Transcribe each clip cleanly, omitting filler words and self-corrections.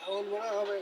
আউল বড়া হবে।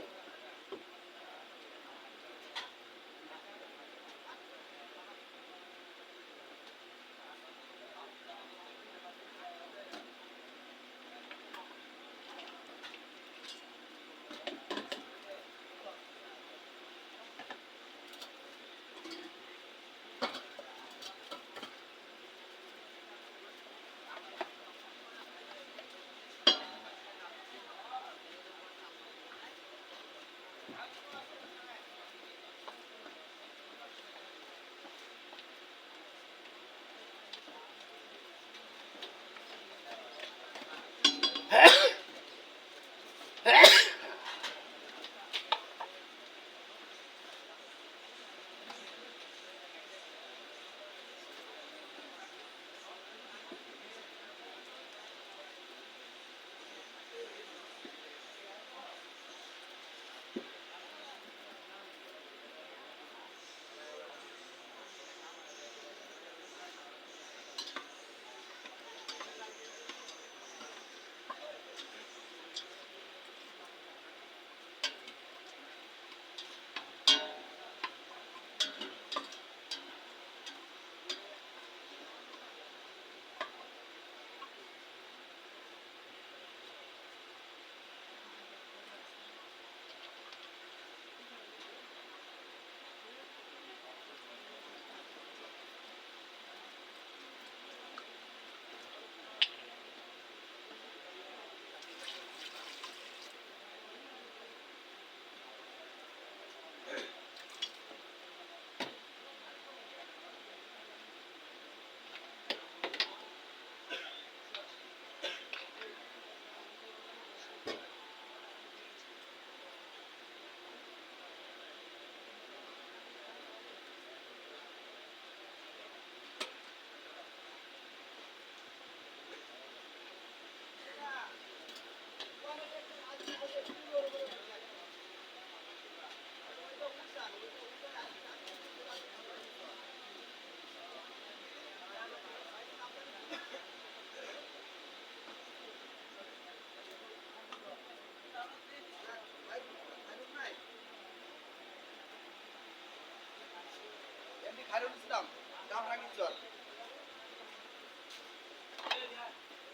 এমনি খাইরুল ইসলাম কামরাঙ্গীর চর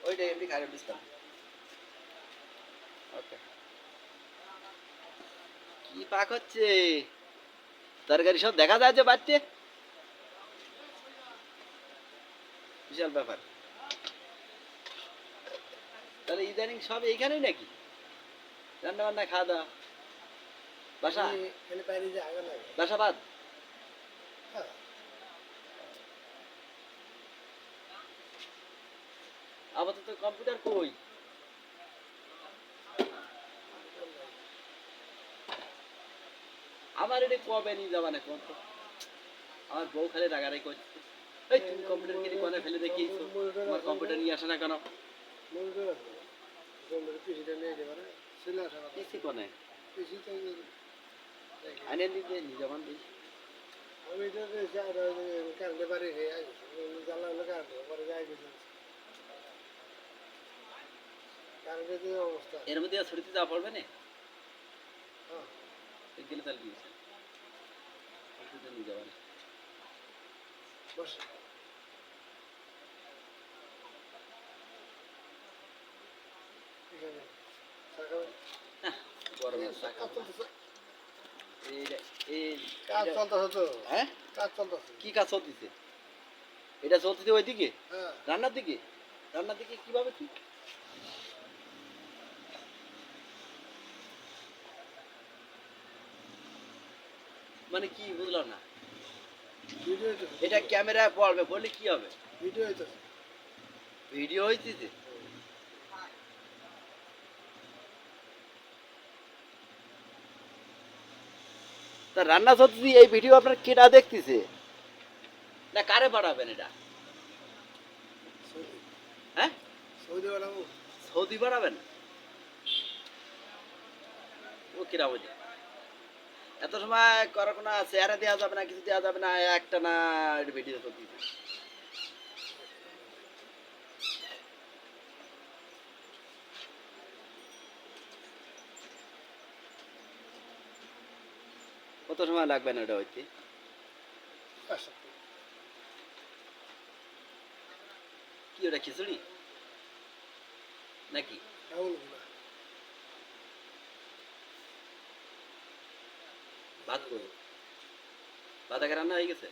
ওইটা এমনি খাইরুল ইসলাম। ওকে কি পাক হচ্ছে তরকারি সব দেখা যায় যে বাড়তে বিশাল ব্যাপার। তাহলে ইদানিং সব এইখানেই নাকি রান্না বান্না খাওয়া দাওয়া বাসা বাসা বাদ আপাতত কম্পিউটার কই আমার এটা কবে নিয়ে যাবা না কোন আমার বউ খালি রাগারাগি করছে এই তুমি কম্পিউটার কিনে কোনে ফেলে দেখিয়েছো তোমার কম্পিউটার নিয়ে আসে না কেন পিসি কোনে আনে দিতে নিয়ে যাবান দিই আমি তো কারণে বাড়ি জ্বালা হলো কারণে যাই এর মধ্যে ছুটিতে যাওয়া পড়বে না গেলে তাহলে দিয়েছে নিয়ে যাবেন কি কাজ চলতেছে এটা চলতেছে ওইদিকে রান্নার দিকে রান্নার দিকে কিভাবে কি মানে কি বুঝলাম না এটা ক্যামেরায় পড়বে বললে কি হবে ভিডিও হইতেছে তা রান্না চলতেছে এই ভিডিও আপনার কেটা দেখতেছে না কারে পাঠাবেন এটা হ্যাঁ সৌদি পাঠাবেন ও কিরাম হইতে এত সময় করার কোনো চেহারা দেওয়া যাবে না কিছু দেওয়া যাবে না একটা না ভিডিও চলতেছে কত সময় লাগবে না ওটা হইতে? কি ওটা খিচুড়ি নাকি? ভাত কই? ভাত আগে রান্না হয়ে গেছে?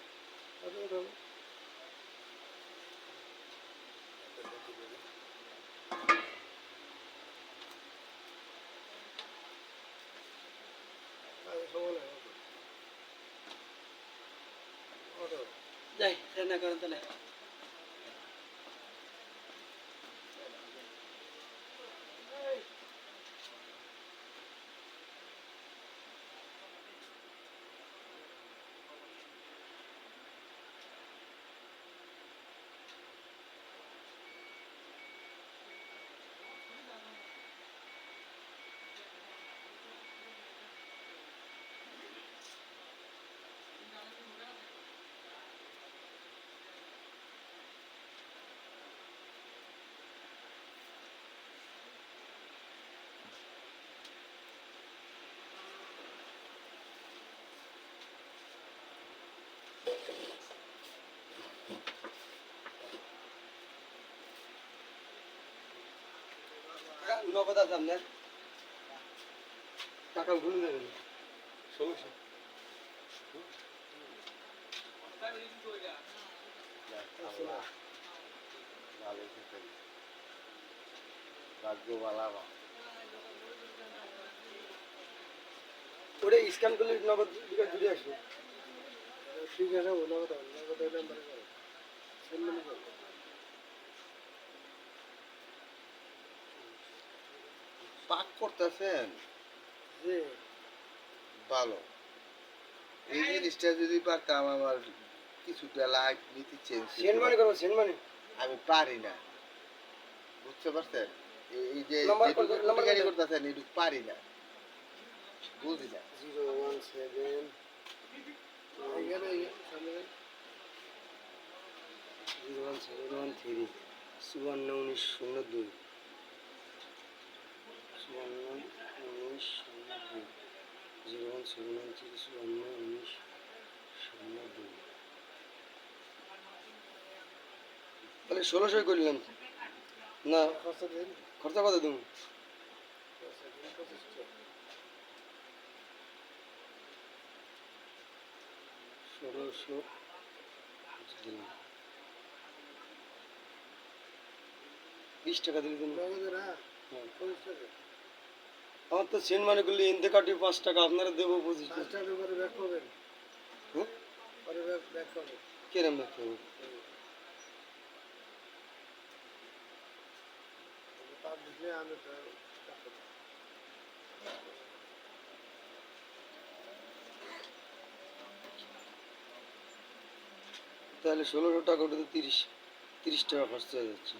যাই রান্না করেন তাহলে। নগদ আছে আপনার টাকা ভুলে দেবেন সমস্যা ওটা স্ক্যান করলে নগদ ঘুরে আসবে ঠিক আছে নগদ নগদ নাম্বারে পাক করতেছেন যে ভালো এই জিনিসটা যদি পারতাম আমার কিছুটা লাইফ নীতি চেঞ্জ আমি পারি না বুঝতে পারছেন এই যে গাড়ি করতেছেন এটু পারি না বুঝি না 017 01713 541902 541902 01713 তাহলে 1600 করলাম না খরচা কত তুমি 1600 20 টাকা দিলে তুমি আমার তো সেন্ট মানে করলে এনতে কাটি 5 টাকা আপনারা দেবো 25 টাকা করে ব্যাক করবেন হ্যাঁ পরে ব্যাক করবেন কেরম ব্যাক করবেন তার দিলে আমি তাহলে 1600 টাকা ওটা তো 30 টাকা খরচ হয়ে যাচ্ছে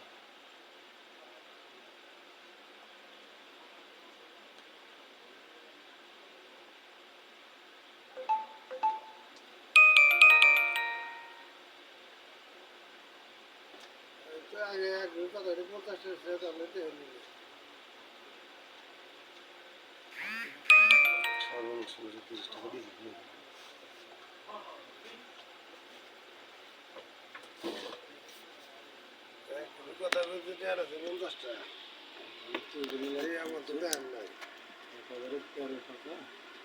আগে এক ঘন্টা ধরে 50 টাকা নিতে হলো সর্বনিম্ন 30 টাকা দিয়েছি কথা বলতে আর আছে 50 টাকা আমার তো দেন নাই 13 টাকা